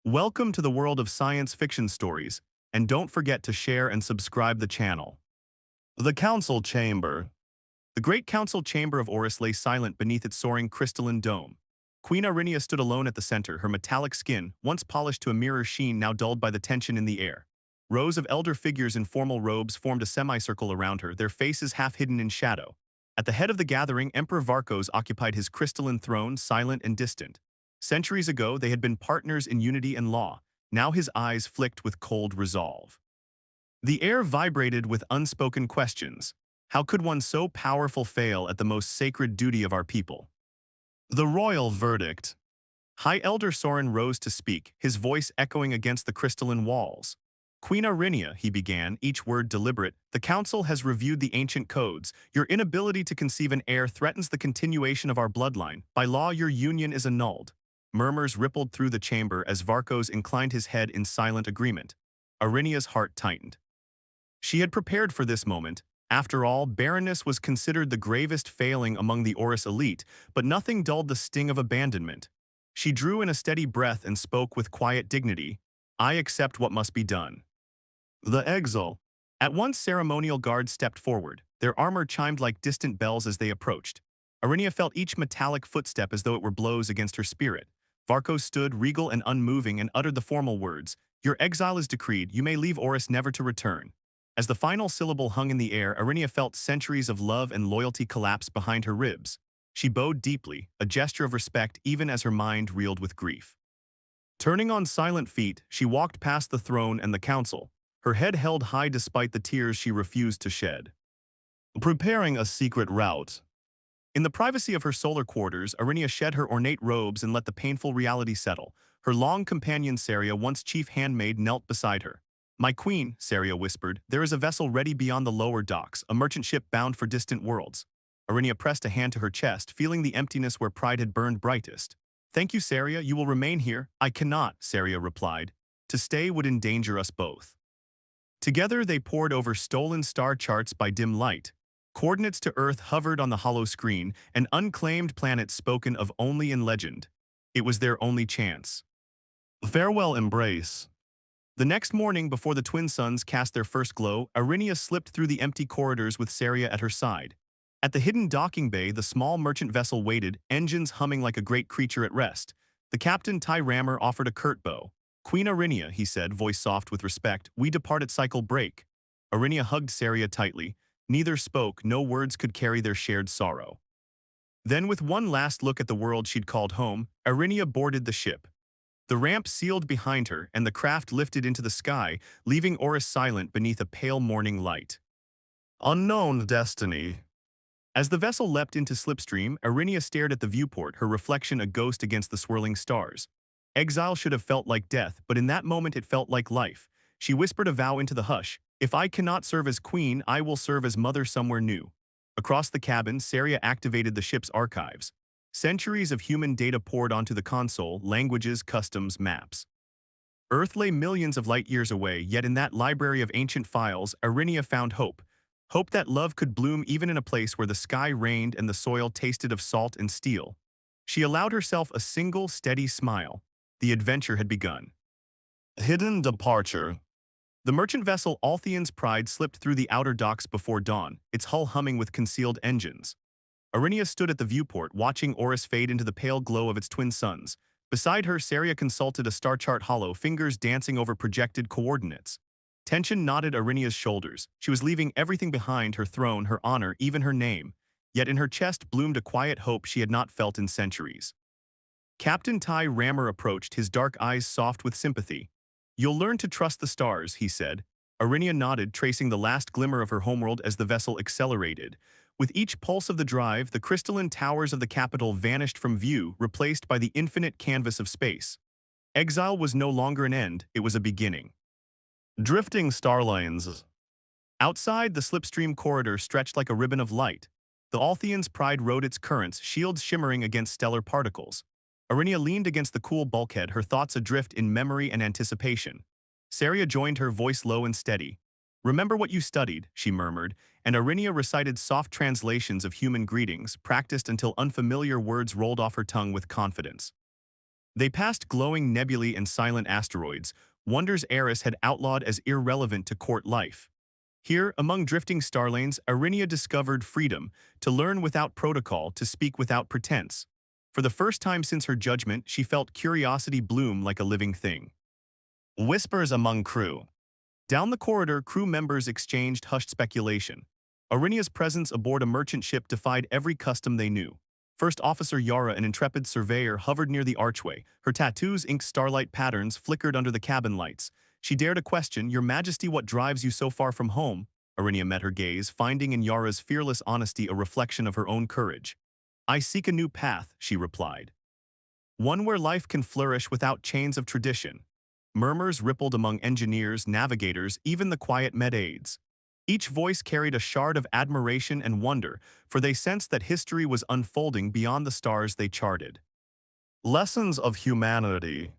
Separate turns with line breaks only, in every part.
Welcome to the world of science fiction stories, and don't forget to share and subscribe the channel. The Council Chamber. The great council chamber of Orus lay silent beneath its soaring crystalline dome. Queen Arinia stood alone at the center, her metallic skin, once polished to a mirror sheen, now dulled by the tension in the air. Rows of elder figures in formal robes formed a semicircle around her, their faces half hidden in shadow. At the head of the gathering, Emperor Varkos occupied his crystalline throne, silent and distant. Centuries ago, they had been partners in unity and law. Now his eyes flicked with cold resolve. The air vibrated with unspoken questions. How could one so powerful fail at the most sacred duty of our people? The royal verdict. High Elder Soren rose to speak, his voice echoing against the crystalline walls. Queen Arinia, he began, each word deliberate, the council has reviewed the ancient codes. Your inability to conceive an heir threatens the continuation of our bloodline. By law, your union is annulled. Murmurs rippled through the chamber as Varkos inclined his head in silent agreement. Arinia's heart tightened. She had prepared for this moment. After all, barrenness was considered the gravest failing among the Orus elite, but nothing dulled the sting of abandonment. She drew in a steady breath and spoke with quiet dignity. I accept what must be done. The exile. At once ceremonial guards stepped forward. Their armor chimed like distant bells as they approached. Arinia felt each metallic footstep as though it were blows against her spirit. Varkos stood regal and unmoving and uttered the formal words. Your exile is decreed. You may leave Orus never to return. As the final syllable hung in the air, Arinia felt centuries of love and loyalty collapse behind her ribs. She bowed deeply, a gesture of respect even as her mind reeled with grief. Turning on silent feet, she walked past the throne and the council, her head held high despite the tears she refused to shed. Preparing a secret route. In the privacy of her solar quarters, Arinia shed her ornate robes and let the painful reality settle. Her long companion Saria, once chief handmaid, knelt beside her. My queen, Saria whispered, there is a vessel ready beyond the lower docks, a merchant ship bound for distant worlds. Arinia pressed a hand to her chest, feeling the emptiness where pride had burned brightest. Thank you, Saria, you will remain here. I cannot, Saria replied. To stay would endanger us both. Together they pored over stolen star charts by dim light. Coordinates to Earth hovered on the hollow screen, an unclaimed planet spoken of only in legend. It was their only chance. Farewell embrace. The next morning, before the twin suns cast their first glow, Arinia slipped through the empty corridors with Saria at her side. At the hidden docking bay, the small merchant vessel waited, engines humming like a great creature at rest. The captain, Ty Rammer, offered a curt bow. Queen Arinia, he said, voice soft with respect, we depart at cycle break. Arinia hugged Saria tightly. Neither spoke, no words could carry their shared sorrow. Then, with one last look at the world she'd called home, Arinia boarded the ship. The ramp sealed behind her, and the craft lifted into the sky, leaving Orus silent beneath a pale morning light. Unknown destiny. As the vessel leapt into slipstream, Arinia stared at the viewport, her reflection a ghost against the swirling stars. Exile should have felt like death, but in that moment it felt like life. She whispered a vow into the hush. If I cannot serve as queen, I will serve as mother somewhere new. Across the cabin, Saria activated the ship's archives. Centuries of human data poured onto the console, languages, customs, maps. Earth lay millions of light years away, yet in that library of ancient files, Arinia found hope. Hope that love could bloom even in a place where the sky rained and the soil tasted of salt and steel. She allowed herself a single, steady smile. The adventure had begun. Hidden departure. The merchant vessel Altheon's Pride slipped through the outer docks before dawn, its hull humming with concealed engines. Arinia stood at the viewport, watching Orus fade into the pale glow of its twin suns. Beside her, Saria consulted a star chart hollow, fingers dancing over projected coordinates. Tension knotted Arinia's shoulders. She was leaving everything behind, her throne, her honor, even her name. Yet in her chest bloomed a quiet hope she had not felt in centuries. Captain Ty Rammer approached, his dark eyes soft with sympathy. You'll learn to trust the stars, he said. Arinia nodded, tracing the last glimmer of her homeworld as the vessel accelerated. With each pulse of the drive, the crystalline towers of the capital vanished from view, replaced by the infinite canvas of space. Exile was no longer an end, it was a beginning. Drifting starlines. Outside, the slipstream corridor stretched like a ribbon of light. The Altheon's Pride rode its currents, shields shimmering against stellar particles. Arinia leaned against the cool bulkhead, her thoughts adrift in memory and anticipation. Saria joined her, voice low and steady. Remember what you studied, she murmured, and Arinia recited soft translations of human greetings, practiced until unfamiliar words rolled off her tongue with confidence. They passed glowing nebulae and silent asteroids, wonders Eris had outlawed as irrelevant to court life. Here, among drifting starlanes, Arinia discovered freedom, to learn without protocol, to speak without pretense. For the first time since her judgment, she felt curiosity bloom like a living thing. Whispers among crew. Down the corridor, crew members exchanged hushed speculation. Arinia's presence aboard a merchant ship defied every custom they knew. First Officer Yara, an intrepid surveyor, hovered near the archway. Her tattoos inked starlight patterns flickered under the cabin lights. She dared a question, "Your Majesty, what drives you so far from home?" Arinia met her gaze, finding in Yara's fearless honesty a reflection of her own courage. "I seek a new path," she replied. "One where life can flourish without chains of tradition." Murmurs rippled among engineers, navigators, even the quiet med-aides. Each voice carried a shard of admiration and wonder, for they sensed that history was unfolding beyond the stars they charted. Lessons of humanity.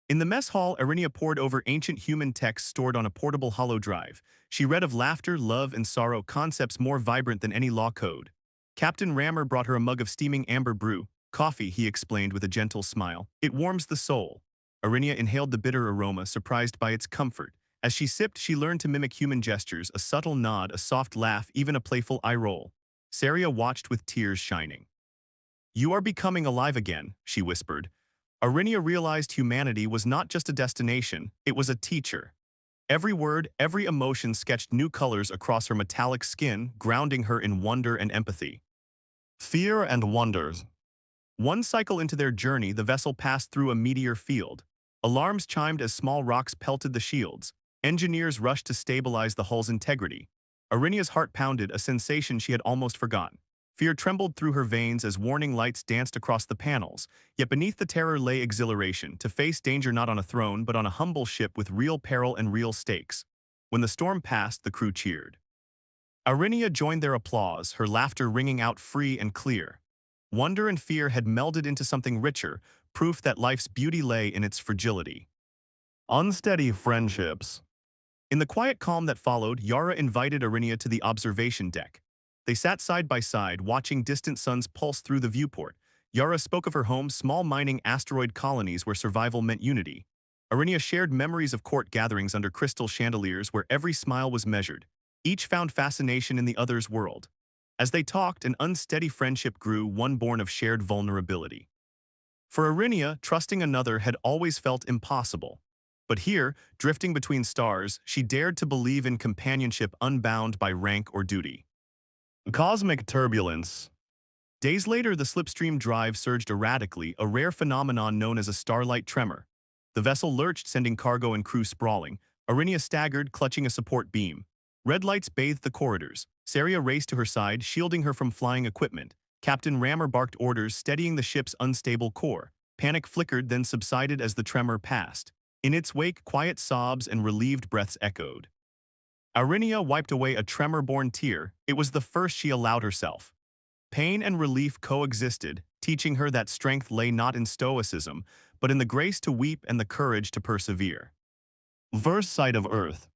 In the mess hall, Arinia pored over ancient human texts stored on a portable hollow drive. She read of laughter, love, and sorrow, concepts more vibrant than any law code. Captain Rammer brought her a mug of steaming amber brew. "Coffee," he explained with a gentle smile. "It warms the soul." Arinia inhaled the bitter aroma, surprised by its comfort. As she sipped, she learned to mimic human gestures, a subtle nod, a soft laugh, even a playful eye roll. Saria watched with tears shining. "You are becoming alive again," she whispered. Arinia realized humanity was not just a destination, it was a teacher. Every word, every emotion sketched new colors across her metallic skin, grounding her in wonder and empathy. Fear and wonders. One cycle into their journey, the vessel passed through a meteor field. Alarms chimed as small rocks pelted the shields. Engineers rushed to stabilize the hull's integrity. Arinia's heart pounded, a sensation she had almost forgotten. Fear trembled through her veins as warning lights danced across the panels. Yet beneath the terror lay exhilaration, to face danger not on a throne but on a humble ship with real peril and real stakes. When the storm passed, the crew cheered. Arinia joined their applause, her laughter ringing out free and clear. Wonder and fear had melded into something richer, proof that life's beauty lay in its fragility. Unsteady friendships. In the quiet calm that followed, Yara invited Arinia to the observation deck. They sat side by side, watching distant suns pulse through the viewport. Yara spoke of her home, small mining asteroid colonies where survival meant unity. Arinia shared memories of court gatherings under crystal chandeliers where every smile was measured. Each found fascination in the other's world. As they talked, an unsteady friendship grew, one born of shared vulnerability. For Arinia, trusting another had always felt impossible. But here, drifting between stars, she dared to believe in companionship unbound by rank or duty. Cosmic turbulence. Days later, the slipstream drive surged erratically, a rare phenomenon known as a starlight tremor. The vessel lurched, sending cargo and crew sprawling. Arinia staggered, clutching a support beam. Red lights bathed the corridors. Saria raced to her side, shielding her from flying equipment. Captain Rammer barked orders, steadying the ship's unstable core. Panic flickered, then subsided as the tremor passed. In its wake, quiet sobs and relieved breaths echoed. Arinia wiped away a tremor-born tear. It was the first she allowed herself. Pain and relief coexisted, teaching her that strength lay not in stoicism, but in the grace to weep and the courage to persevere. Verse side of Earth.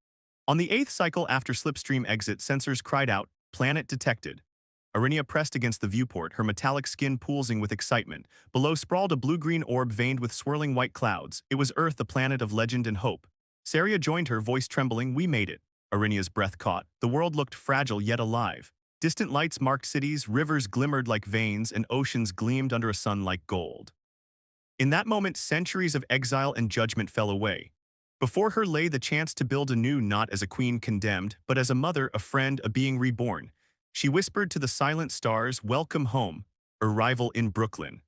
On the 8th cycle after slipstream exit, sensors cried out, "Planet detected." Arinia pressed against the viewport, her metallic skin pulsing with excitement. Below sprawled a blue-green orb veined with swirling white clouds. It was Earth, the planet of legend and hope. Saria joined her, voice trembling. "We made it." Arinia's breath caught. The world looked fragile yet alive. Distant lights marked cities, rivers glimmered like veins, and oceans gleamed under a sun like gold. In that moment, centuries of exile and judgment fell away. Before her lay the chance to build anew, not as a queen condemned, but as a mother, a friend, a being reborn. She whispered to the silent stars, "Welcome home, arrival in Brooklyn."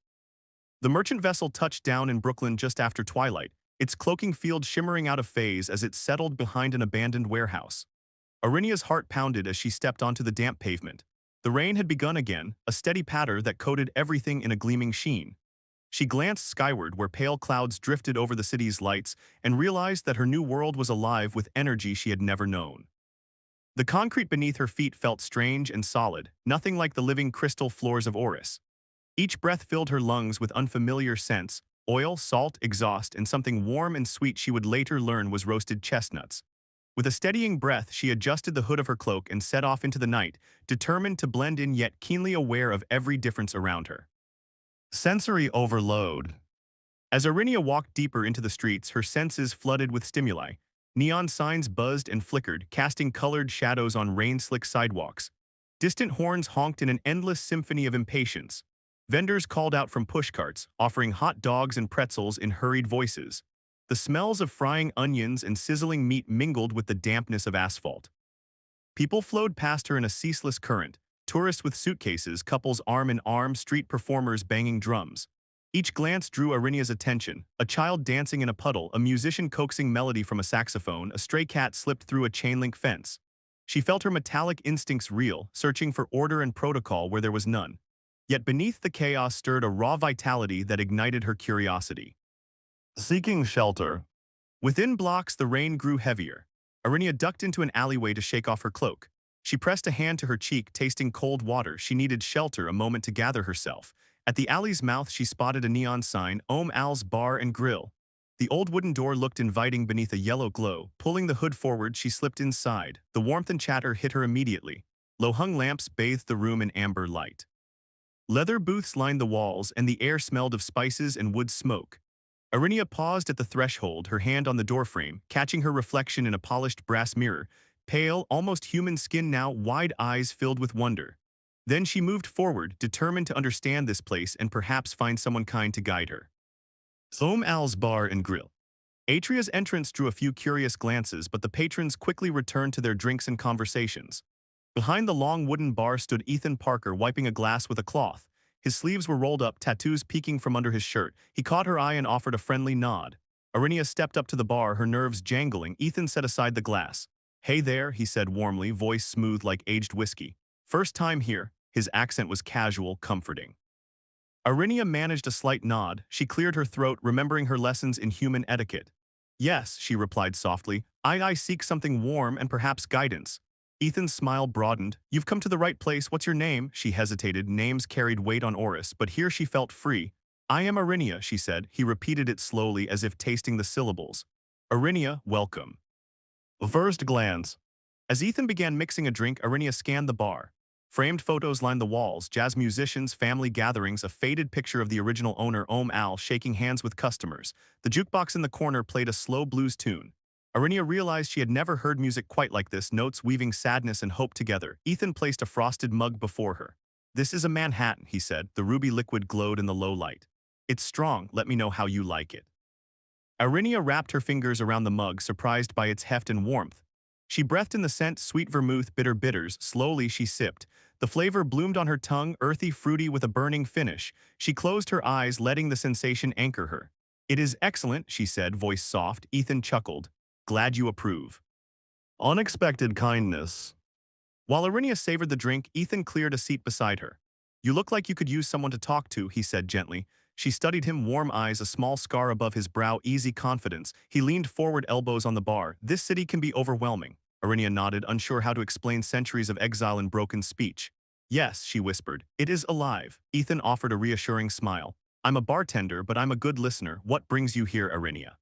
The merchant vessel touched down in Brooklyn just after twilight, its cloaking field shimmering out of phase as it settled behind an abandoned warehouse. Arinia's heart pounded as she stepped onto the damp pavement. The rain had begun again, a steady patter that coated everything in a gleaming sheen. She glanced skyward where pale clouds drifted over the city's lights and realized that her new world was alive with energy she had never known. The concrete beneath her feet felt strange and solid, nothing like the living crystal floors of Oris. Each breath filled her lungs with unfamiliar scents, oil, salt, exhaust, and something warm and sweet she would later learn was roasted chestnuts. With a steadying breath, she adjusted the hood of her cloak and set off into the night, determined to blend in yet keenly aware of every difference around her. Sensory overload. As Arinia walked deeper into the streets, her senses flooded with stimuli. Neon signs buzzed and flickered, casting colored shadows on rain-slick sidewalks. Distant horns honked in an endless symphony of impatience. Vendors called out from pushcarts, offering hot dogs and pretzels in hurried voices. The smells of frying onions and sizzling meat mingled with the dampness of asphalt. People flowed past her in a ceaseless current, tourists with suitcases, couples arm in arm, street performers banging drums. Each glance drew Arinia's attention: a child dancing in a puddle, a musician coaxing melody from a saxophone, a stray cat slipped through a chain-link fence. She felt her metallic instincts reel, searching for order and protocol where there was none. Yet beneath the chaos stirred a raw vitality that ignited her curiosity. Seeking shelter. Within blocks, the rain grew heavier. Arinia ducked into an alleyway to shake off her cloak. She pressed a hand to her cheek, tasting cold water. She needed shelter, a moment to gather herself. At the alley's mouth, she spotted a neon sign, Al's Bar and Grill. The old wooden door looked inviting beneath a yellow glow. Pulling the hood forward, she slipped inside. The warmth and chatter hit her immediately. Low-hung lamps bathed the room in amber light. Leather booths lined the walls, and the air smelled of spices and wood smoke. Arinia paused at the threshold, her hand on the doorframe, catching her reflection in a polished brass mirror. Pale, almost human skin now, wide eyes filled with wonder. Then she moved forward, determined to understand this place and perhaps find someone kind to guide her. Al's Bar and Grill. Atria's entrance drew a few curious glances, but the patrons quickly returned to their drinks and conversations. Behind the long wooden bar stood Ethan Parker, wiping a glass with a cloth. His sleeves were rolled up, tattoos peeking from under his shirt. He caught her eye and offered a friendly nod. Arinia stepped up to the bar, her nerves jangling. Ethan set aside the glass. "Hey there," he said warmly, voice smooth like aged whiskey. "First time here." His accent was casual, comforting. Arinia managed a slight nod. She cleared her throat, remembering her lessons in human etiquette. "Yes," she replied softly. I seek something warm and perhaps guidance." Ethan's smile broadened. "You've come to the right place. What's your name?" She hesitated. Names carried weight on Oris, but here she felt free. "I am Arinia," she said. He repeated it slowly, as if tasting the syllables. "Arinia, welcome." First glance. As Ethan began mixing a drink, Arinia scanned the bar. Framed photos lined the walls, jazz musicians, family gatherings, a faded picture of the original owner, Al, shaking hands with customers. The jukebox in the corner played a slow blues tune. Arinia realized she had never heard music quite like this, notes weaving sadness and hope together. Ethan placed a frosted mug before her. "This is a Manhattan," he said. The ruby liquid glowed in the low light. "It's strong. Let me know how you like it." Arinia wrapped her fingers around the mug, surprised by its heft and warmth. She breathed in the scent, sweet vermouth, bitter bitters. Slowly she sipped. The flavor bloomed on her tongue, earthy, fruity with a burning finish. She closed her eyes, letting the sensation anchor her. "It is excellent," she said, voice soft. Ethan chuckled. "Glad you approve." Unexpected kindness. While Arinia savored the drink, Ethan cleared a seat beside her. "You look like you could use someone to talk to," he said gently. She studied him, warm eyes, a small scar above his brow, easy confidence. He leaned forward, elbows on the bar. "This city can be overwhelming." Arinia nodded, unsure how to explain centuries of exile and broken speech. "Yes," she whispered. "It is alive." Ethan offered a reassuring smile. "I'm a bartender, but I'm a good listener. What brings you here, Arinia?"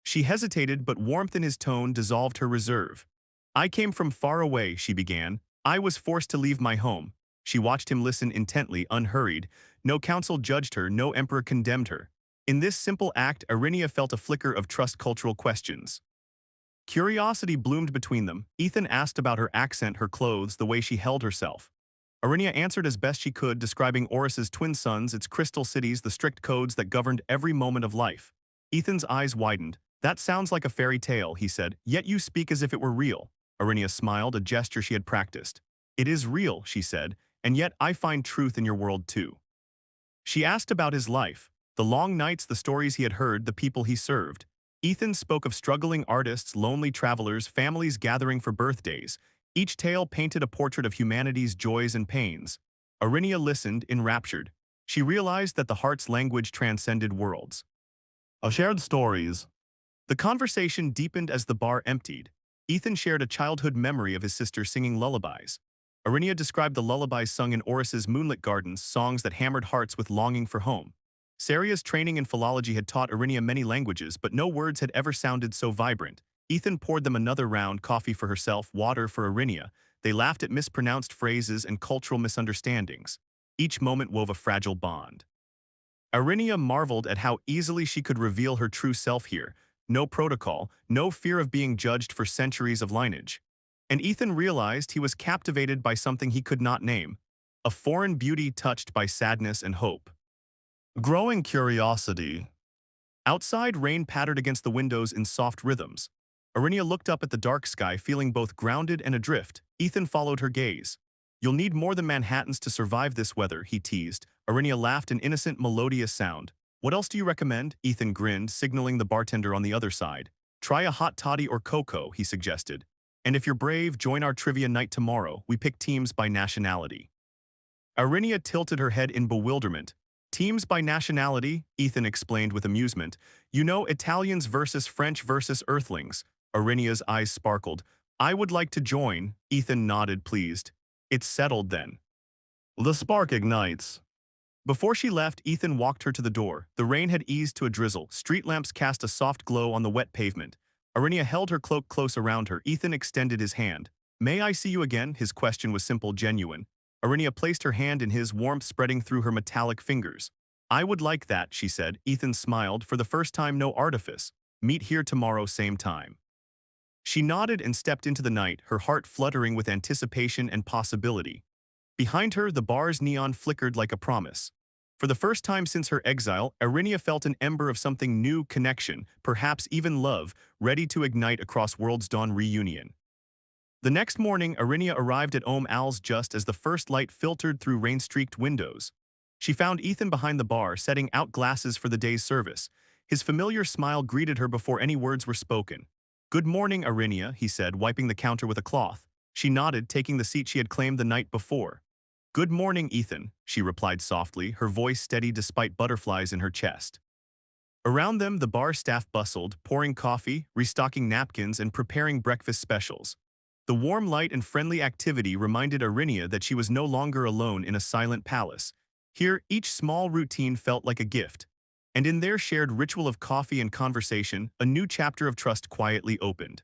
She hesitated, but warmth in his tone dissolved her reserve. "I came from far away," she began. "I was forced to leave my home." She watched him listen intently, unhurried. No council judged her, no emperor condemned her. In this simple act, Arinia felt a flicker of trust, cultural questions. Curiosity bloomed between them. Ethan asked about her accent, her clothes, the way she held herself. Arinia answered as best she could, describing Oris's twin sons, its crystal cities, the strict codes that governed every moment of life. Ethan's eyes widened. "That sounds like a fairy tale," he said, "yet you speak as if it were real." Arinia smiled, a gesture she had practiced. "It is real," she said, "and yet I find truth in your world too." She asked about his life, the long nights, the stories he had heard, the people he served. Ethan spoke of struggling artists, lonely travelers, families gathering for birthdays. Each tale painted a portrait of humanity's joys and pains. Arinia listened, enraptured. She realized that the heart's language transcended worlds. Shared stories. The conversation deepened as the bar emptied. Ethan shared a childhood memory of his sister singing lullabies. Arinia described the lullabies sung in Oris's moonlit gardens, songs that hammered hearts with longing for home. Saria's training in philology had taught Arinia many languages, but no words had ever sounded so vibrant. Ethan poured them another round, coffee for herself, water for Arinia. They laughed at mispronounced phrases and cultural misunderstandings. Each moment wove a fragile bond. Arinia marveled at how easily she could reveal her true self here. No protocol, no fear of being judged for centuries of lineage. And Ethan realized he was captivated by something he could not name, a foreign beauty touched by sadness and hope. Growing curiosity. Outside, rain pattered against the windows in soft rhythms. Arinia looked up at the dark sky, feeling both grounded and adrift. Ethan followed her gaze. "You'll need more than Manhattans to survive this weather," he teased. Arinia laughed an innocent, melodious sound. "What else do you recommend?" Ethan grinned, signaling the bartender on the other side. "Try a hot toddy or cocoa," he suggested. "And if you're brave, join our trivia night tomorrow. We pick teams by nationality." Arinia tilted her head in bewilderment. "Teams by nationality?" Ethan explained with amusement. "You know, Italians versus French versus Earthlings." Arinia's eyes sparkled. "I would like to join." Ethan nodded, pleased. "It's settled then." The spark ignites. Before she left, Ethan walked her to the door. The rain had eased to a drizzle. Street lamps cast a soft glow on the wet pavement. Arinia held her cloak close around her. Ethan extended his hand. "May I see you again?" His question was simple, genuine. Arinia placed her hand in his, warmth spreading through her metallic fingers. "I would like that," she said. Ethan smiled. "For the first time, no artifice. Meet here tomorrow, same time." She nodded and stepped into the night, her heart fluttering with anticipation and possibility. Behind her, the bar's neon flickered like a promise. For the first time since her exile, Arinia felt an ember of something new, connection, perhaps even love, ready to ignite across worlds. Dawn reunion. The next morning, Arinia arrived at Al's just as the first light filtered through rain-streaked windows. She found Ethan behind the bar, setting out glasses for the day's service. His familiar smile greeted her before any words were spoken. "Good morning, Arinia," he said, wiping the counter with a cloth. She nodded, taking the seat she had claimed the night before. "Good morning, Ethan," she replied softly, her voice steady despite butterflies in her chest. Around them, the bar staff bustled, pouring coffee, restocking napkins, and preparing breakfast specials. The warm light and friendly activity reminded Arinia that she was no longer alone in a silent palace. Here, each small routine felt like a gift. And in their shared ritual of coffee and conversation, a new chapter of trust quietly opened.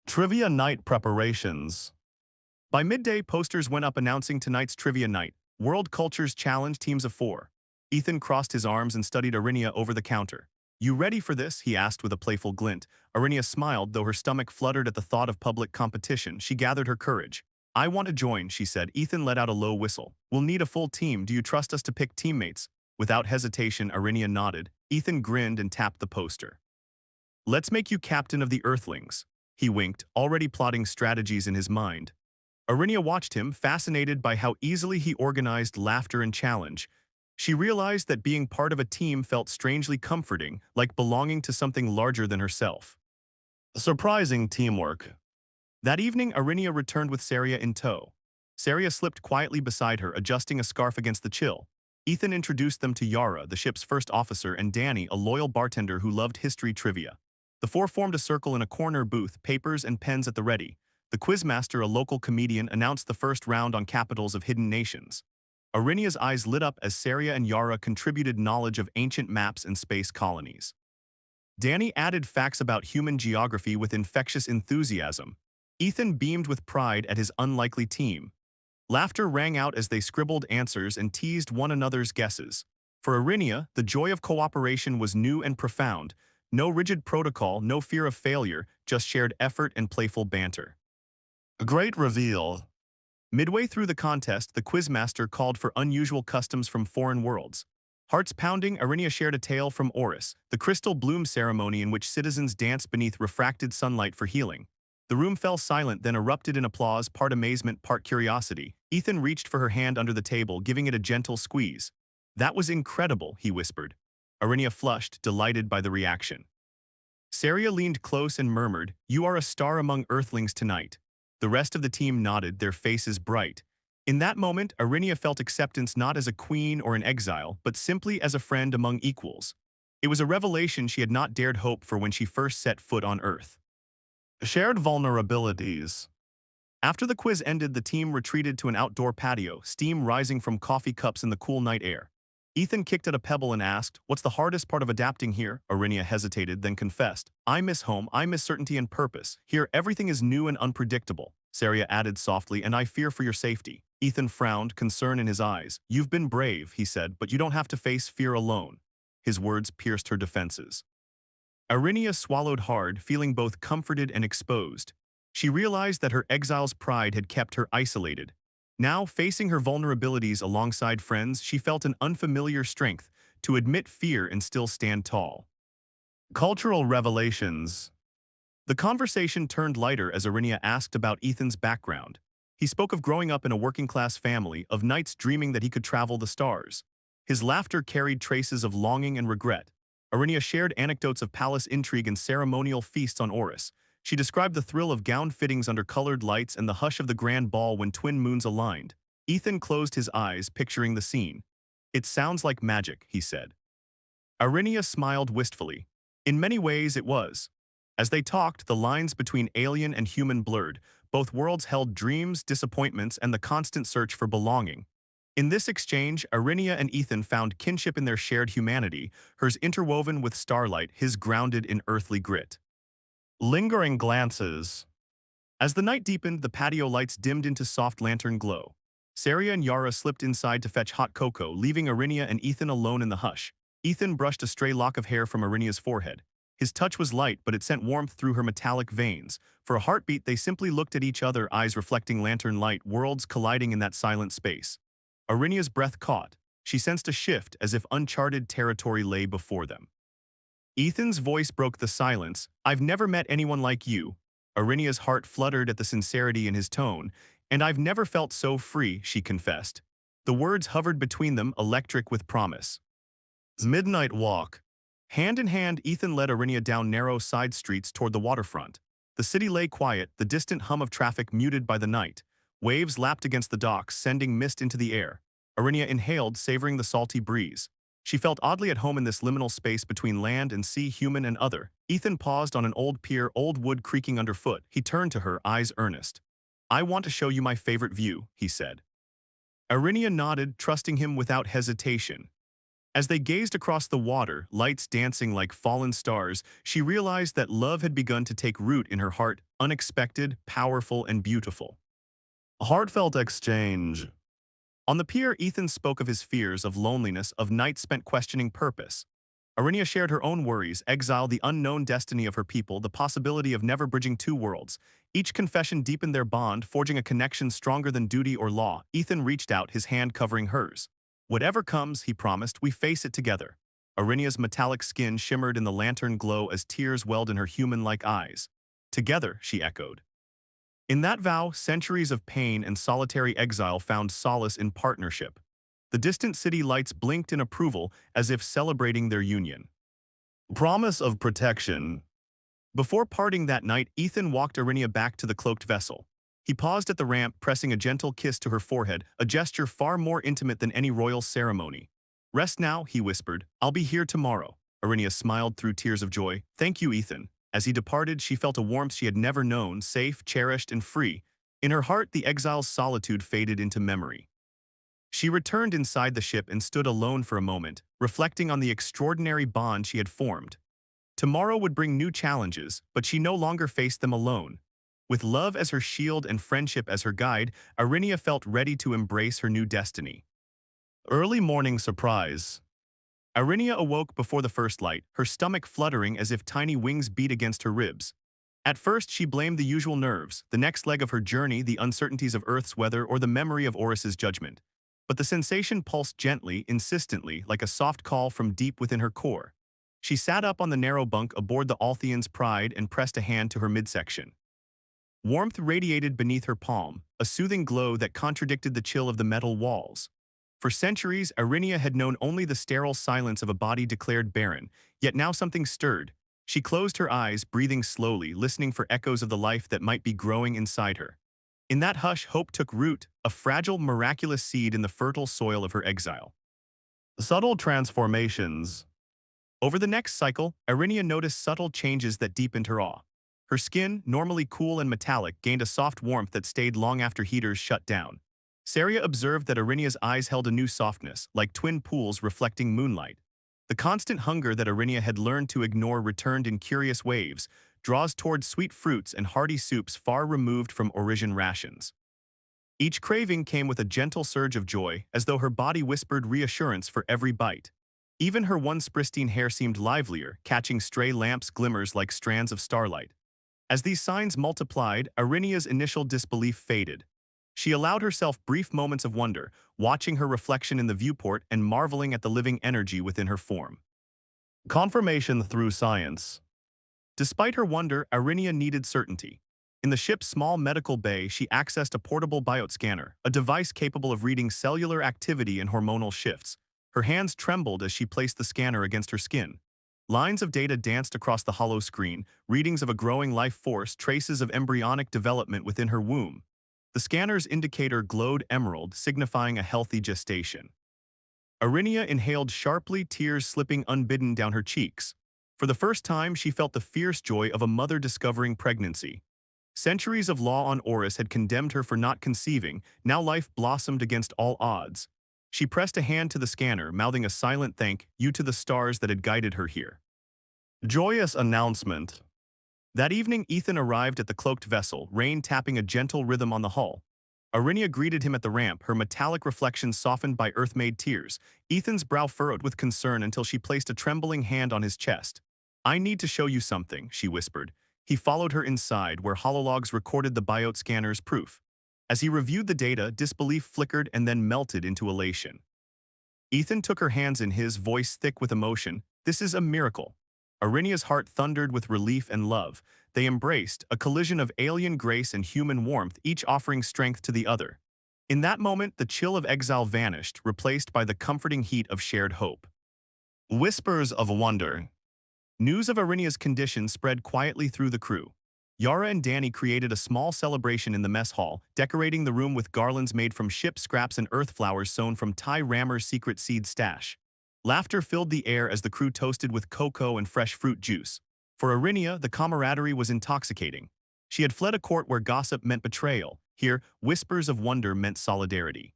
Trivia night preparations. By midday, posters went up announcing tonight's trivia night, World Cultures Challenge Teams of 4. Ethan crossed his arms and studied Arinia over the counter. "You ready for this?" he asked with a playful glint. Arinia smiled, though her stomach fluttered at the thought of public competition. She gathered her courage. "I want to join," she said. Ethan let out a low whistle. "We'll need a full team. Do you trust us to pick teammates?" Without hesitation, Arinia nodded. Ethan grinned and tapped the poster. "Let's make you captain of the Earthlings." He winked, already plotting strategies in his mind. Arinia watched him, fascinated by how easily he organized laughter and challenge. She realized that being part of a team felt strangely comforting, like belonging to something larger than herself. Surprising teamwork. That evening, Arinia returned with Saria in tow. Saria slipped quietly beside her, adjusting a scarf against the chill. Ethan introduced them to Yara, the ship's first officer, and Danny, a loyal bartender who loved history trivia. The four formed a circle in a corner booth, papers and pens at the ready. The quizmaster, a local comedian, announced the first round on capitals of hidden nations. Arinia's eyes lit up as Saria and Yara contributed knowledge of ancient maps and space colonies. Danny added facts about human geography with infectious enthusiasm. Ethan beamed with pride at his unlikely team. Laughter rang out as they scribbled answers and teased one another's guesses. For Arinia, the joy of cooperation was new and profound. No rigid protocol, no fear of failure, just shared effort and playful banter. A great reveal. Midway through the contest, the quizmaster called for unusual customs from foreign worlds. Hearts pounding, Arinia shared a tale from Oris, the crystal bloom ceremony in which citizens danced beneath refracted sunlight for healing. The room fell silent, then erupted in applause, part amazement, part curiosity. Ethan reached for her hand under the table, giving it a gentle squeeze. "That was incredible," he whispered. Arinia flushed, delighted by the reaction. Saria leaned close and murmured, "You are a star among Earthlings tonight." The rest of the team nodded, their faces bright. In that moment, Arinia felt acceptance not as a queen or an exile, but simply as a friend among equals. It was a revelation she had not dared hope for when she first set foot on Earth. Shared vulnerabilities. After the quiz ended, the team retreated to an outdoor patio, steam rising from coffee cups in the cool night air. Ethan kicked at a pebble and asked, "What's the hardest part of adapting here?" Arinia hesitated, then confessed, "I miss home, I miss certainty and purpose. Here, everything is new and unpredictable." Saria added softly, and I fear for your safety. Ethan frowned, concern in his eyes. You've been brave, he said, but you don't have to face fear alone. His words pierced her defenses. Arinia swallowed hard, feeling both comforted and exposed. She realized that her exile's pride had kept her isolated. Now, facing her vulnerabilities alongside friends, she felt an unfamiliar strength to admit fear and still stand tall. Cultural revelations. The conversation turned lighter as Arinia asked about Ethan's background. He spoke of growing up in a working-class family, of nights dreaming that he could travel the stars. His laughter carried traces of longing and regret. Arinia shared anecdotes of palace intrigue and ceremonial feasts on Oris. She described the thrill of gown fittings under colored lights and the hush of the grand ball when twin moons aligned. Ethan closed his eyes, picturing the scene. It sounds like magic, he said. Arinia smiled wistfully. In many ways, it was. As they talked, the lines between alien and human blurred. Both worlds held dreams, disappointments, and the constant search for belonging. In this exchange, Arinia and Ethan found kinship in their shared humanity, hers interwoven with starlight, his grounded in earthly grit. Lingering glances. As the night deepened, the patio lights dimmed into soft lantern glow. Saria and Yara slipped inside to fetch hot cocoa, leaving Arinia and Ethan alone in the hush. Ethan brushed a stray lock of hair from Arinia's forehead. His touch was light, but it sent warmth through her metallic veins. For a heartbeat, they simply looked at each other, eyes reflecting lantern light, worlds colliding in that silent space. Arinia's breath caught. She sensed a shift, as if uncharted territory lay before them. Ethan's voice broke the silence. I've never met anyone like you. Arinia's heart fluttered at the sincerity in his tone. And I've never felt so free, she confessed. The words hovered between them, electric with promise. Midnight walk. Hand in hand, Ethan led Arinia down narrow side streets toward the waterfront. The city lay quiet, the distant hum of traffic muted by the night. Waves lapped against the docks, sending mist into the air. Arinia inhaled, savoring the salty breeze. She felt oddly at home in this liminal space between land and sea, human and other. Ethan paused on an old pier, old wood creaking underfoot. He turned to her, eyes earnest. I want to show you my favorite view, he said. Arinia nodded, trusting him without hesitation. As they gazed across the water, lights dancing like fallen stars, she realized that love had begun to take root in her heart, unexpected, powerful, and beautiful. A heartfelt exchange. On the pier, Ethan spoke of his fears, of loneliness, of nights spent questioning purpose. Arinia shared her own worries, exile, the unknown destiny of her people, the possibility of never bridging two worlds. Each confession deepened their bond, forging a connection stronger than duty or law. Ethan reached out, his hand covering hers. Whatever comes, he promised, we face it together. Arinia's metallic skin shimmered in the lantern glow as tears welled in her human-like eyes. Together, she echoed. In that vow, centuries of pain and solitary exile found solace in partnership. The distant city lights blinked in approval as if celebrating their union. Promise of protection. Before parting that night, Ethan walked Arinia back to the cloaked vessel. He paused at the ramp, pressing a gentle kiss to her forehead, a gesture far more intimate than any royal ceremony. Rest now, he whispered. I'll be here tomorrow. Arinia smiled through tears of joy. Thank you, Ethan. As he departed, she felt a warmth she had never known, safe, cherished, and free. In her heart, the exile's solitude faded into memory. She returned inside the ship and stood alone for a moment, reflecting on the extraordinary bond she had formed. Tomorrow would bring new challenges, but she no longer faced them alone. With love as her shield and friendship as her guide, Arinia felt ready to embrace her new destiny. Early morning surprise. Arinia awoke before the first light, her stomach fluttering as if tiny wings beat against her ribs. At first, she blamed the usual nerves, the next leg of her journey, the uncertainties of Earth's weather, or the memory of Oris's judgment. But the sensation pulsed gently, insistently, like a soft call from deep within her core. She sat up on the narrow bunk aboard the Althean's Pride and pressed a hand to her midsection. Warmth radiated beneath her palm, a soothing glow that contradicted the chill of the metal walls. For centuries, Arinia had known only the sterile silence of a body declared barren, yet now something stirred. She closed her eyes, breathing slowly, listening for echoes of the life that might be growing inside her. In that hush, hope took root, a fragile, miraculous seed in the fertile soil of her exile. Subtle transformations. Over the next cycle, Arinia noticed subtle changes that deepened her awe. Her skin, normally cool and metallic, gained a soft warmth that stayed long after heaters shut down. Saria observed that Arinia's eyes held a new softness, like twin pools reflecting moonlight. The constant hunger that Arinia had learned to ignore returned in curious waves, draws towards sweet fruits and hearty soups far removed from origin rations. Each craving came with a gentle surge of joy, as though her body whispered reassurance for every bite. Even her once pristine hair seemed livelier, catching stray lamps' glimmers like strands of starlight. As these signs multiplied, Arinia's initial disbelief faded. She allowed herself brief moments of wonder, watching her reflection in the viewport and marveling at the living energy within her form. Confirmation through science. Despite her wonder, Arinia needed certainty. In the ship's small medical bay, she accessed a portable biot scanner, a device capable of reading cellular activity and hormonal shifts. Her hands trembled as she placed the scanner against her skin. Lines of data danced across the hollow screen, readings of a growing life force, traces of embryonic development within her womb. The scanner's indicator glowed emerald, signifying a healthy gestation. Arinia inhaled sharply, tears slipping unbidden down her cheeks. For the first time, she felt the fierce joy of a mother discovering pregnancy. Centuries of law on Oris had condemned her for not conceiving, now life blossomed against all odds. She pressed a hand to the scanner, mouthing a silent thank you to the stars that had guided her here. Joyous announcement. That evening, Ethan arrived at the cloaked vessel, rain tapping a gentle rhythm on the hull. Arinia greeted him at the ramp, her metallic reflection softened by earth-made tears. Ethan's brow furrowed with concern until she placed a trembling hand on his chest. "I need to show you something," she whispered. He followed her inside, where holologs recorded the biot scanner's proof. As he reviewed the data, disbelief flickered and then melted into elation. Ethan took her hands in his, voice thick with emotion. "This is a miracle." Arinia's heart thundered with relief and love. They embraced, a collision of alien grace and human warmth, each offering strength to the other. In that moment, the chill of exile vanished, replaced by the comforting heat of shared hope. Whispers of wonder. News of Arinia's condition spread quietly through the crew. Yara and Danny created a small celebration in the mess hall, decorating the room with garlands made from ship scraps and earth flowers sewn from Ty Rammer's secret seed stash. Laughter filled the air as the crew toasted with cocoa and fresh fruit juice. For Arinia, the camaraderie was intoxicating. She had fled a court where gossip meant betrayal. Here, whispers of wonder meant solidarity.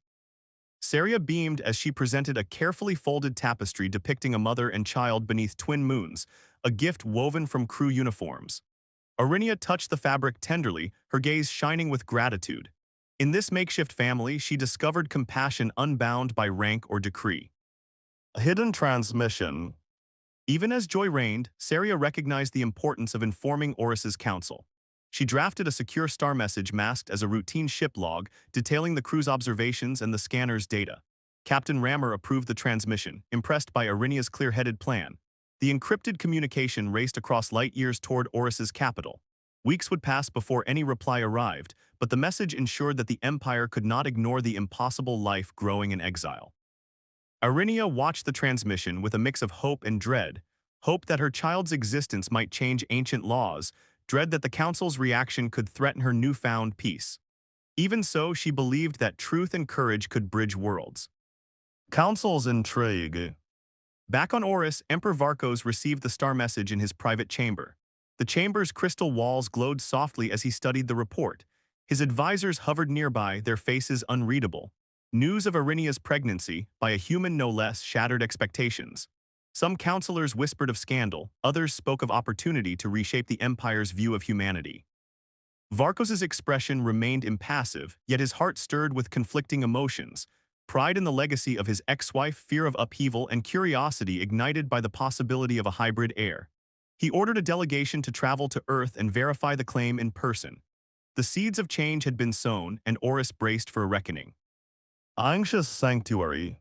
Saria beamed as she presented a carefully folded tapestry depicting a mother and child beneath twin moons, a gift woven from crew uniforms. Arinia touched the fabric tenderly, her gaze shining with gratitude. In this makeshift family, she discovered compassion unbound by rank or decree. A hidden transmission. Even as joy reigned, Saria recognized the importance of informing Oris's council. She drafted a secure star message masked as a routine ship log, detailing the crew's observations and the scanner's data. Captain Rammer approved the transmission, impressed by Arinia's clear-headed plan. The encrypted communication raced across light years toward Oris's capital. Weeks would pass before any reply arrived, but the message ensured that the Empire could not ignore the impossible life growing in exile. Arinia watched the transmission with a mix of hope and dread, hope that her child's existence might change ancient laws, dread that the Council's reaction could threaten her newfound peace. Even so, she believed that truth and courage could bridge worlds. Council's intrigue. Back on Oris, Emperor Varkos received the star message in his private chamber. The chamber's crystal walls glowed softly as he studied the report. His advisors hovered nearby, their faces unreadable. News of Arinia's pregnancy, by a human no less, shattered expectations. Some counselors whispered of scandal, others spoke of opportunity to reshape the Empire's view of humanity. Varkos's expression remained impassive, yet his heart stirred with conflicting emotions. Pride in the legacy of his ex-wife, fear of upheaval, and curiosity ignited by the possibility of a hybrid heir. He ordered a delegation to travel to Earth and verify the claim in person. The seeds of change had been sown, and Oris braced for a reckoning. Anxious sanctuary.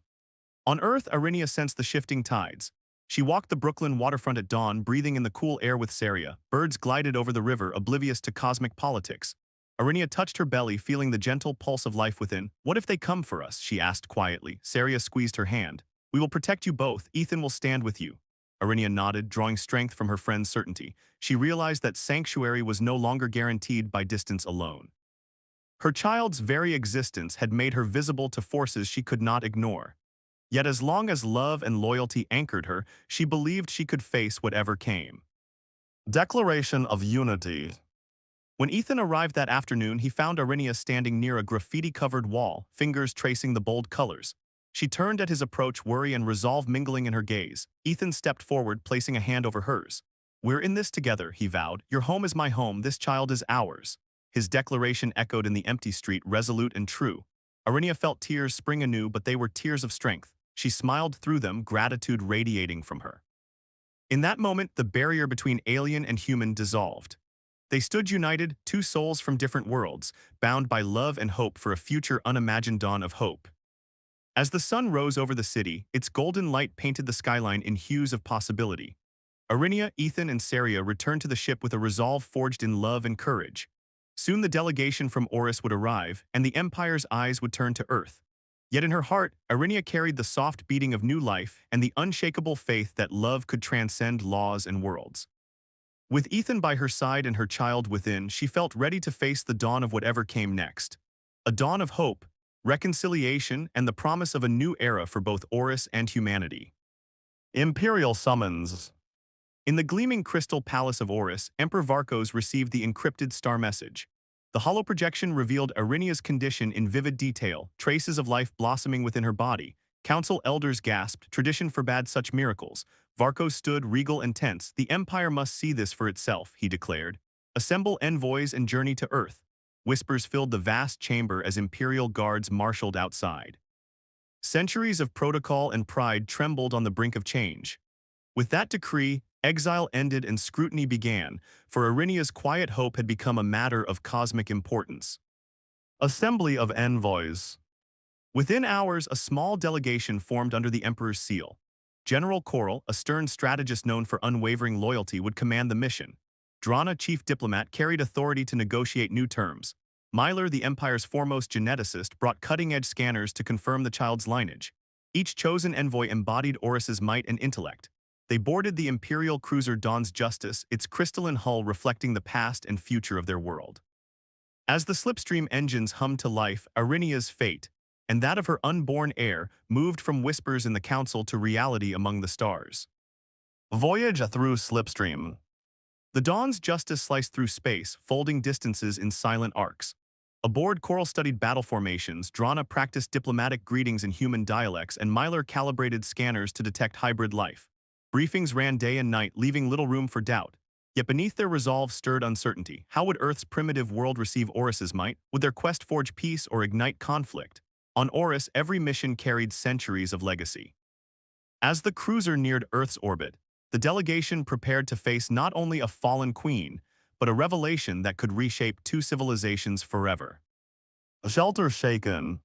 On Earth, Arinia sensed the shifting tides. She walked the Brooklyn waterfront at dawn, breathing in the cool air with Saria. Birds glided over the river, oblivious to cosmic politics. Arinia touched her belly, feeling the gentle pulse of life within. "What if they come for us?" she asked quietly. Saria squeezed her hand. "We will protect you both. Ethan will stand with you." Arinia nodded, drawing strength from her friend's certainty. She realized that sanctuary was no longer guaranteed by distance alone. Her child's very existence had made her visible to forces she could not ignore. Yet as long as love and loyalty anchored her, she believed she could face whatever came. Declaration of Unity. When Ethan arrived that afternoon, he found Arinia standing near a graffiti-covered wall, fingers tracing the bold colors. She turned at his approach, worry and resolve mingling in her gaze. Ethan stepped forward, placing a hand over hers. "We're in this together," he vowed. "Your home is my home, this child is ours." His declaration echoed in the empty street, resolute and true. Arinia felt tears spring anew, but they were tears of strength. She smiled through them, gratitude radiating from her. In that moment, the barrier between alien and human dissolved. They stood united, two souls from different worlds, bound by love and hope for a future unimagined dawn of hope. As the sun rose over the city, its golden light painted the skyline in hues of possibility. Arinia, Ethan, and Saria returned to the ship with a resolve forged in love and courage. Soon the delegation from Oris would arrive, and the Empire's eyes would turn to Earth. Yet in her heart, Arinia carried the soft beating of new life and the unshakable faith that love could transcend laws and worlds. With Ethan by her side and her child within, she felt ready to face the dawn of whatever came next. A dawn of hope, reconciliation, and the promise of a new era for both Oris and humanity. Imperial Summons. In the gleaming crystal palace of Oris, Emperor Varkos received the encrypted star message. The holoprojection revealed Arinia's condition in vivid detail, traces of life blossoming within her body. Council elders gasped, tradition forbade such miracles. Varkos stood regal and tense. The Empire must see this for itself, he declared. Assemble envoys and journey to Earth. Whispers filled the vast chamber as Imperial guards marshaled outside. Centuries of protocol and pride trembled on the brink of change. With that decree, exile ended and scrutiny began, for Arinia's quiet hope had become a matter of cosmic importance. Assembly of Envoys. Within hours, a small delegation formed under the Emperor's seal. General Coral, a stern strategist known for unwavering loyalty, would command the mission. Drana, chief diplomat, carried authority to negotiate new terms. Myler, the Empire's foremost geneticist, brought cutting-edge scanners to confirm the child's lineage. Each chosen envoy embodied Oris's might and intellect. They boarded the Imperial cruiser Dawn's Justice, its crystalline hull reflecting the past and future of their world. As the slipstream engines hummed to life, Arinia's fate, and that of her unborn heir, moved from whispers in the council to reality among the stars. Voyage through slipstream. The Dawn's Justice sliced through space, folding distances in silent arcs. Aboard, Coral studied battle formations, Drana practiced diplomatic greetings in human dialects, and Myler calibrated scanners to detect hybrid life. Briefings ran day and night, leaving little room for doubt. Yet beneath their resolve stirred uncertainty. How would Earth's primitive world receive Oris's might? Would their quest forge peace or ignite conflict? On Oris, every mission carried centuries of legacy. As the cruiser neared Earth's orbit, the delegation prepared to face not only a fallen queen, but a revelation that could reshape two civilizations forever. A shelter shaken.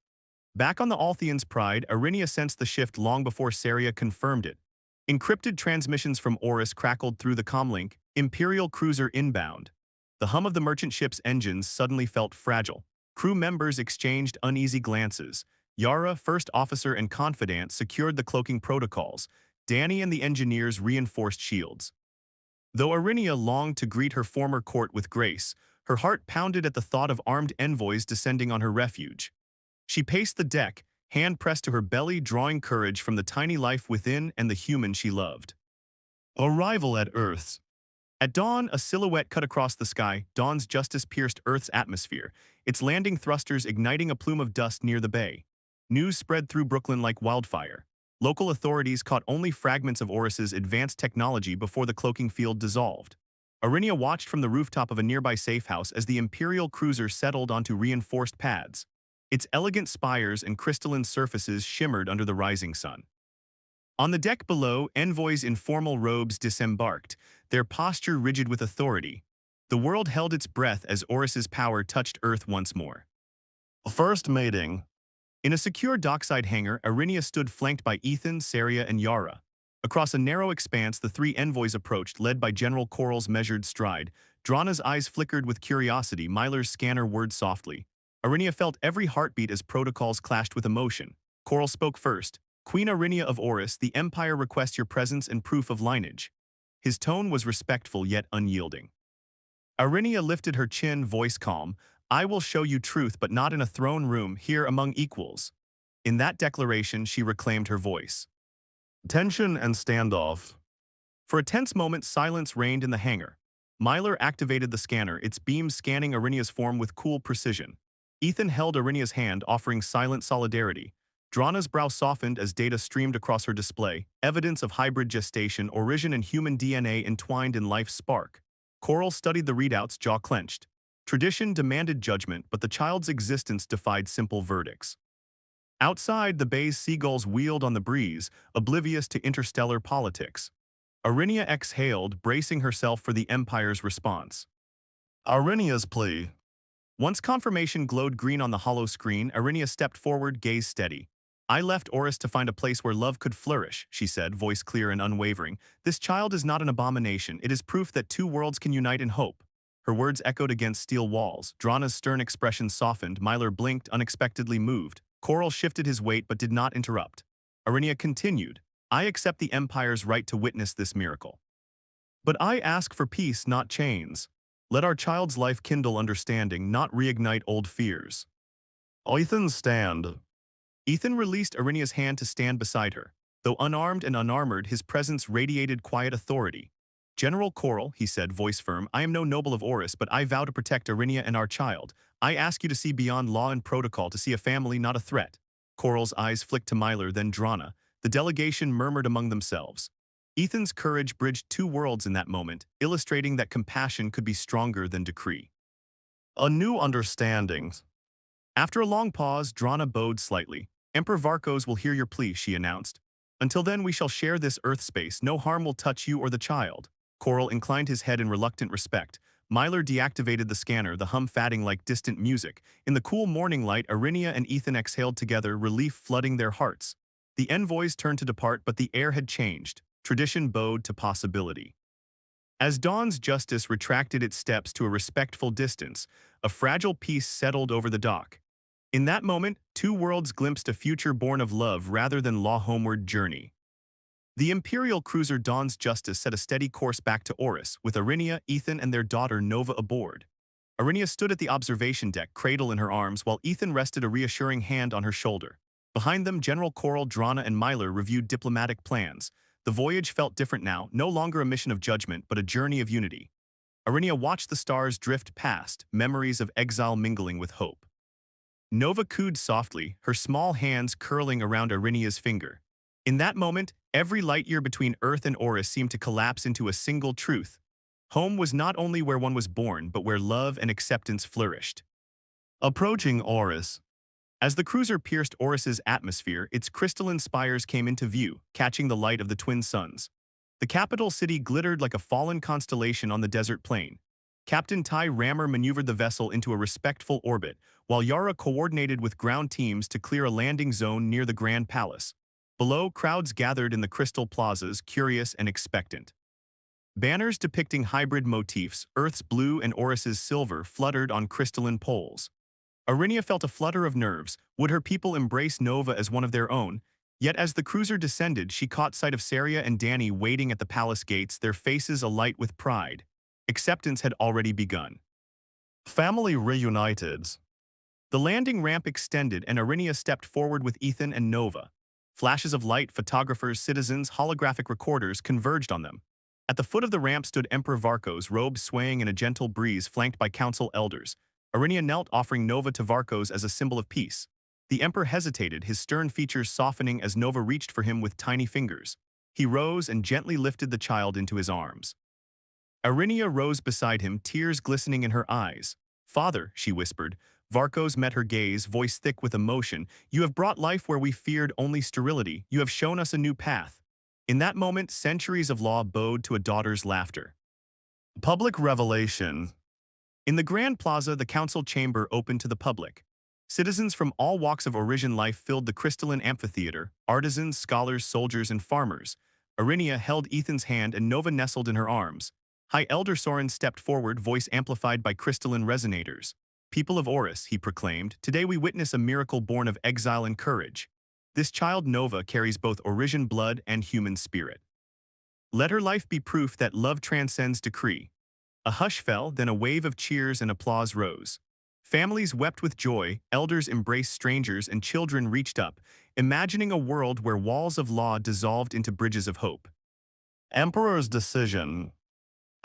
Back on the Althean's Pride, Arinia sensed the shift long before Saria confirmed it. Encrypted transmissions from Oris crackled through the comlink, Imperial cruiser inbound. The hum of the merchant ship's engines suddenly felt fragile. Crew members exchanged uneasy glances. Yara, first officer and confidant, secured the cloaking protocols. Danny and the engineers reinforced shields. Though Arinia longed to greet her former court with grace, her heart pounded at the thought of armed envoys descending on her refuge. She paced the deck, hand pressed to her belly, drawing courage from the tiny life within and the human she loved. Arrival at Earth. At dawn, a silhouette cut across the sky. Dawn's Justice pierced Earth's atmosphere, its landing thrusters igniting a plume of dust near the bay. News spread through Brooklyn like wildfire. Local authorities caught only fragments of Oris's advanced technology before the cloaking field dissolved. Arinia watched from the rooftop of a nearby safe house as the Imperial cruiser settled onto reinforced pads. Its elegant spires and crystalline surfaces shimmered under the rising sun. On the deck below, envoys in formal robes disembarked, their posture rigid with authority. The world held its breath as Oris's power touched Earth once more. First mating. In a secure dockside hangar, Arinia stood flanked by Ethan, Saria, and Yara. Across a narrow expanse, the three envoys approached, led by General Coral's measured stride. Drana's eyes flickered with curiosity, Myler's scanner whirred softly. Arinia felt every heartbeat as protocols clashed with emotion. Coral spoke first. "Queen Arinia of Oris, the Empire requests your presence and proof of lineage." His tone was respectful yet unyielding. Arinia lifted her chin, voice calm. "I will show you truth, but not in a throne room, here among equals." In that declaration, she reclaimed her voice. Tension and standoff. For a tense moment, silence reigned in the hangar. Myler activated the scanner, its beams scanning Arinia's form with cool precision. Ethan held Arinia's hand, offering silent solidarity. Drana's brow softened as data streamed across her display, evidence of hybrid gestation, origin, and human DNA entwined in life's spark. Coral studied the readouts, jaw clenched. Tradition demanded judgment, but the child's existence defied simple verdicts. Outside, the bay's seagulls wheeled on the breeze, oblivious to interstellar politics. Arinia exhaled, bracing herself for the Empire's response. Arinia's plea. Once confirmation glowed green on the hollow screen, Arinia stepped forward, gaze steady. I left Oris to find a place where love could flourish, she said, voice clear and unwavering. This child is not an abomination. It is proof that two worlds can unite in hope. Her words echoed against steel walls. Drana's stern expression softened. Myler blinked, unexpectedly moved. Coral shifted his weight but did not interrupt. Arinia continued. I accept the Empire's right to witness this miracle. But I ask for peace, not chains. Let our child's life kindle understanding, not reignite old fears. Ethan, stand. Ethan released Arinia's hand to stand beside her. Though unarmed and unarmored, his presence radiated quiet authority. General Coral, he said, voice firm, I am no noble of Oris, but I vow to protect Arinia and our child. I ask you to see beyond law and protocol, to see a family, not a threat. Coral's eyes flicked to Myler, then Drana. The delegation murmured among themselves. Ethan's courage bridged two worlds in that moment, illustrating that compassion could be stronger than decree. A new understanding. After a long pause, Drana bowed slightly. Emperor Varkos will hear your plea, she announced. Until then, we shall share this earth space. No harm will touch you or the child. Coral inclined his head in reluctant respect. Myler deactivated the scanner, the hum fading like distant music. In the cool morning light, Arinia and Ethan exhaled together, relief flooding their hearts. The envoys turned to depart, but the air had changed. Tradition bowed to possibility. As Dawn's justice retracted its steps to a respectful distance, a fragile peace settled over the dock. In that moment, two worlds glimpsed a future born of love rather than law homeward journey. The Imperial cruiser Dawn's Justice set a steady course back to Oris, with Arinia, Ethan, and their daughter Nova aboard. Arinia stood at the observation deck, cradle in her arms, while Ethan rested a reassuring hand on her shoulder. Behind them, General Coral, Drana, and Myler reviewed diplomatic plans. The voyage felt different now, no longer a mission of judgment, but a journey of unity. Arinia watched the stars drift past, memories of exile mingling with hope. Nova cooed softly, her small hands curling around Arinia's finger. In that moment, every light year between Earth and Oris seemed to collapse into a single truth. Home was not only where one was born, but where love and acceptance flourished. Approaching Oris. As the cruiser pierced Oris's atmosphere, its crystalline spires came into view, catching the light of the twin suns. The capital city glittered like a fallen constellation on the desert plain. Captain Ty Rammer maneuvered the vessel into a respectful orbit, while Yara coordinated with ground teams to clear a landing zone near the Grand Palace. Below, crowds gathered in the crystal plazas, curious and expectant. Banners depicting hybrid motifs, Earth's blue and Oris's silver, fluttered on crystalline poles. Arinia felt a flutter of nerves. Would her people embrace Nova as one of their own? Yet as the cruiser descended, she caught sight of Saria and Danny waiting at the palace gates, their faces alight with pride. Acceptance had already begun. Family reunited. The landing ramp extended and Arinia stepped forward with Ethan and Nova. Flashes of light, photographers, citizens, holographic recorders converged on them. At the foot of the ramp stood Emperor Varkos, robes swaying in a gentle breeze, flanked by council elders. Arinia knelt, offering Nova to Varkos as a symbol of peace. The Emperor hesitated, his stern features softening as Nova reached for him with tiny fingers. He rose and gently lifted the child into his arms. Arinia rose beside him, tears glistening in her eyes. Father, she whispered. Varkos met her gaze, voice thick with emotion. You have brought life where we feared only sterility. You have shown us a new path. In that moment, centuries of law bowed to a daughter's laughter. Public revelation. In the Grand Plaza, the council chamber opened to the public. Citizens from all walks of Orisian life filled the crystalline amphitheater, artisans, scholars, soldiers, and farmers. Arinia held Ethan's hand and Nova nestled in her arms. High Elder Soren stepped forward, voice amplified by crystalline resonators. People of Oris, he proclaimed, today we witness a miracle born of exile and courage. This child Nova carries both Orisian blood and human spirit. Let her life be proof that love transcends decree. A hush fell, then a wave of cheers and applause rose. Families wept with joy, elders embraced strangers, and children reached up, imagining a world where walls of law dissolved into bridges of hope. Emperor's decision.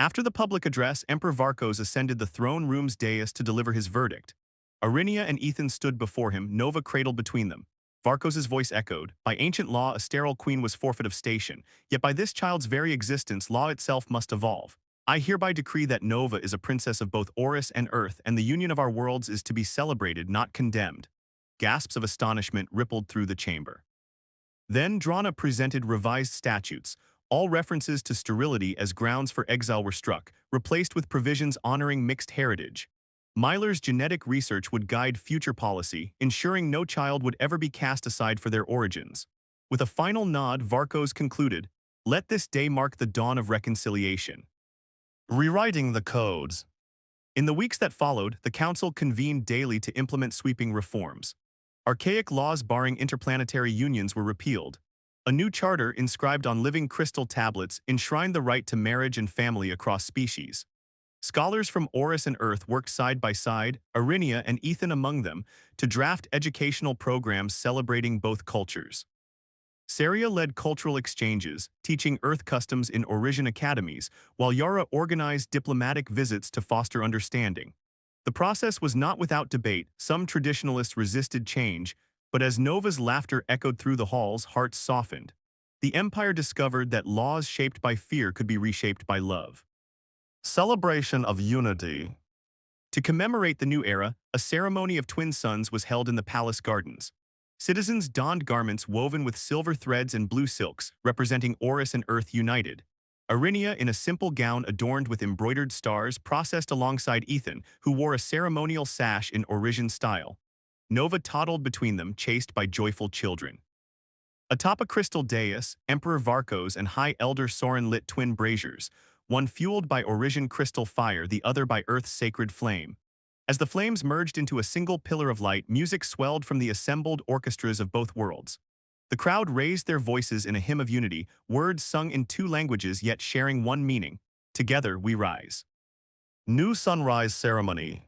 After the public address, Emperor Varkos ascended the throne room's dais to deliver his verdict. Arinia and Ethan stood before him, Nova cradled between them. Varkos's voice echoed. By ancient law, a sterile queen was forfeit of station, yet by this child's very existence, law itself must evolve. I hereby decree that Nova is a princess of both Oris and Earth, and the union of our worlds is to be celebrated, not condemned. Gasps of astonishment rippled through the chamber. Then Drana presented revised statutes. All references to sterility as grounds for exile were struck, replaced with provisions honoring mixed heritage. Myler's genetic research would guide future policy, ensuring no child would ever be cast aside for their origins. With a final nod, Varkos concluded, "Let this day mark the dawn of reconciliation." Rewriting the codes. In the weeks that followed, the Council convened daily to implement sweeping reforms. Archaic laws barring interplanetary unions were repealed. A new charter inscribed on living crystal tablets enshrined the right to marriage and family across species. Scholars from Oris and Earth worked side by side, Arinia and Ethan among them, to draft educational programs celebrating both cultures. Saria led cultural exchanges, teaching Earth customs in Orisian academies, while Yara organized diplomatic visits to foster understanding. The process was not without debate. Some traditionalists resisted change, but as Nova's laughter echoed through the halls, hearts softened. The Empire discovered that laws shaped by fear could be reshaped by love. Celebration of Unity. To commemorate the new era, a ceremony of twin suns was held in the palace gardens. Citizens donned garments woven with silver threads and blue silks, representing Oris and Earth united. Arinia, in a simple gown adorned with embroidered stars, processed alongside Ethan, who wore a ceremonial sash in Orisian style. Nova toddled between them, chased by joyful children. Atop a crystal dais, Emperor Varkos and High Elder Soren lit twin braziers, one fueled by Orisian crystal fire, the other by Earth's sacred flame. As the flames merged into a single pillar of light, music swelled from the assembled orchestras of both worlds. The crowd raised their voices in a hymn of unity, words sung in two languages yet sharing one meaning. Together we rise. New Sunrise Ceremony.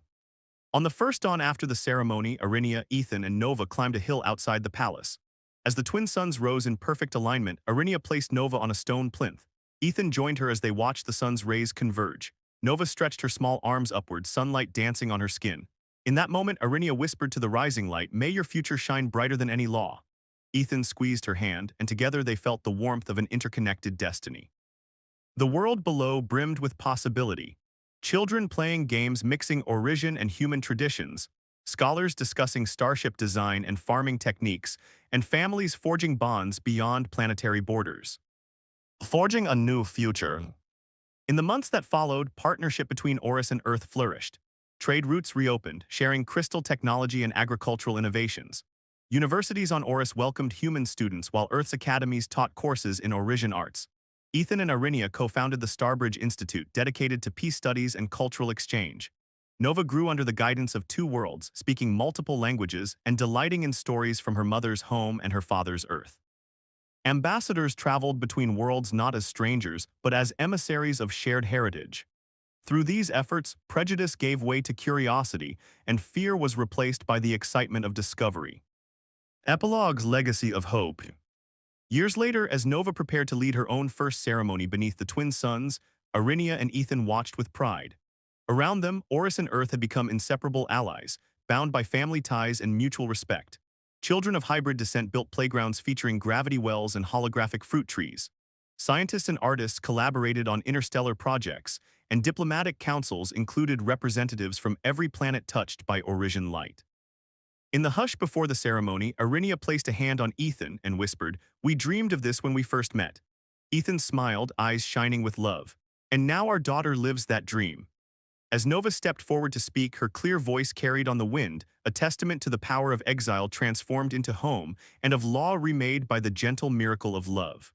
On the first dawn after the ceremony, Arinia, Ethan, and Nova climbed a hill outside the palace. As the twin suns rose in perfect alignment, Arinia placed Nova on a stone plinth. Ethan joined her as they watched the sun's rays converge. Nova stretched her small arms upward, sunlight dancing on her skin. In that moment, Arinia whispered to the rising light, "May your future shine brighter than any law." Ethan squeezed her hand, and together they felt the warmth of an interconnected destiny. The world below brimmed with possibility. Children playing games mixing Orisian and human traditions, scholars discussing starship design and farming techniques, and families forging bonds beyond planetary borders. Forging a new future. In the months that followed, partnership between Oris and Earth flourished. Trade routes reopened, sharing crystal technology and agricultural innovations. Universities on Oris welcomed human students while Earth's academies taught courses in Orisian arts. Ethan and Arinia co-founded the Starbridge Institute, dedicated to peace studies and cultural exchange. Nova grew under the guidance of two worlds, speaking multiple languages and delighting in stories from her mother's home and her father's Earth. Ambassadors traveled between worlds not as strangers, but as emissaries of shared heritage. Through these efforts, prejudice gave way to curiosity, and fear was replaced by the excitement of discovery. Epilogue's Legacy of Hope. Years later, as Nova prepared to lead her own first ceremony beneath the twin suns, Arinia and Ethan watched with pride. Around them, Oris and Earth had become inseparable allies, bound by family ties and mutual respect. Children of hybrid descent built playgrounds featuring gravity wells and holographic fruit trees. Scientists and artists collaborated on interstellar projects, and diplomatic councils included representatives from every planet touched by Orisian light. In the hush before the ceremony, Arinia placed a hand on Ethan and whispered, "We dreamed of this when we first met." Ethan smiled, eyes shining with love. "And now our daughter lives that dream." As Nova stepped forward to speak, her clear voice carried on the wind, a testament to the power of exile transformed into home and of law remade by the gentle miracle of love.